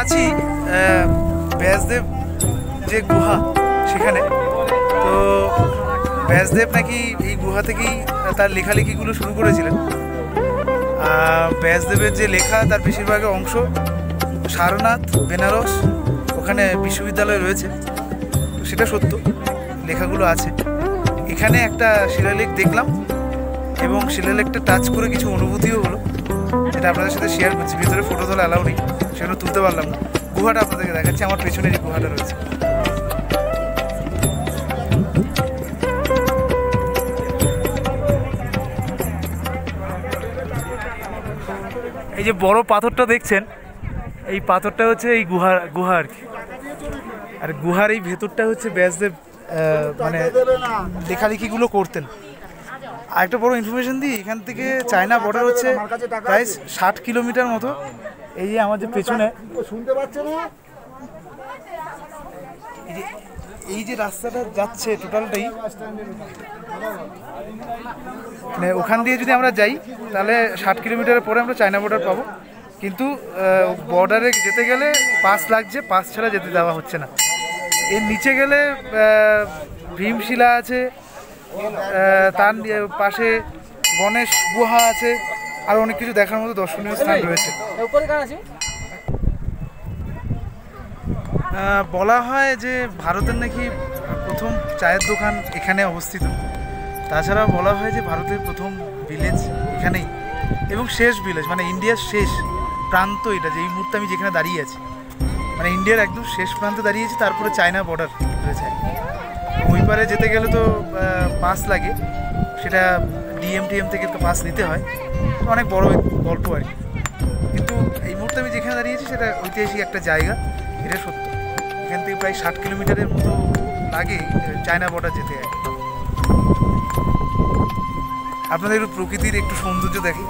আছি ব্যাসদেব যে গুহা সেখানে। তো ব্যাসদেব নাকি এই গুহা থেকেই তার লেখালেখিগুলো শুরু করেছিলেন। ব্যাসদেবের যে লেখা তার বেশিরভাগের অংশ সারনাথ, বেনারস ওখানে বিশ্ববিদ্যালয় রয়েছে, সেটা সত্য, লেখাগুলো আছে। এখানে একটা শিলালেখ দেখলাম এবং শিলালেখটা টাচ করে কিছু অনুভূতিও হলো, যেটা আপনাদের সাথে শেয়ার করছি। ভিতরে ফটো তোলা অ্যালাউ নেই, সেগুলো তুলতে পারলাম না। গুহাটা আপনাদেরকে দেখাচ্ছি, আমার পেছনে যে গুহাটা রয়েছে। এই যে বড় পাথরটা দেখছেন, এই পাথরটা হচ্ছে এই গুহা আর কি। আর গুহার এই ভেতরটা হচ্ছে ব্যাসদেব মানে লেখালেখিগুলো করতেন। আর একটা বড় ইনফরমেশন দিই, এখান থেকে চায়না বর্ডার হচ্ছে প্রায় 60 কিলোমিটার মতো। এই যে আমাদের পেছনে শুনতে পাচ্ছে না, এই যে রাস্তাটা যাচ্ছে টোটালটাই, মানে ওখান দিয়ে যদি আমরা যাই তাহলে 60 কিলোমিটারের পরে আমরা চায়না বর্ডার পাবো। কিন্তু বর্ডারে যেতে গেলে পাস লাগছে, পাস ছাড়া যেতে দেওয়া হচ্ছে না। এর নিচে গেলে ভীমশিলা আছে, তার পাশে গণেশ গুহা আছে, আর অনেক কিছু দেখার মতো দর্শনীয় স্থান রয়েছে। বলা হয় যে ভারতের নাকি প্রথম চায়ের দোকান এখানে অবস্থিত। তাছাড়া বলা হয় যে ভারতের প্রথম ভিলেজ এখানেই, এবং শেষ ভিলেজ, মানে ইন্ডিয়ার শেষ প্রান্ত এটা। যে এই মুহূর্তে আমি যেখানে দাঁড়িয়ে আছি, মানে ইন্ডিয়ার একদম শেষ প্রান্তে দাঁড়িয়েছি, তারপরে চায়না বর্ডার রয়েছে। ওই পারে যেতে গেলে তো পাস লাগে, সেটা ডিএমটিএম থেকে তো পাস নিতে হয়, অনেক বড় গল্প আর কি। কিন্তু এই মুহূর্তে আমি যেখানে দাঁড়িয়েছি সেটা ঐতিহাসিক একটা জায়গা, এটা সত্য। এখান থেকে প্রায় 60 কিলোমিটারের মতো লাগে চায়না বর্ডার যেতে। আপনাদের একটু প্রকৃতির একটু সৌন্দর্য দেখি।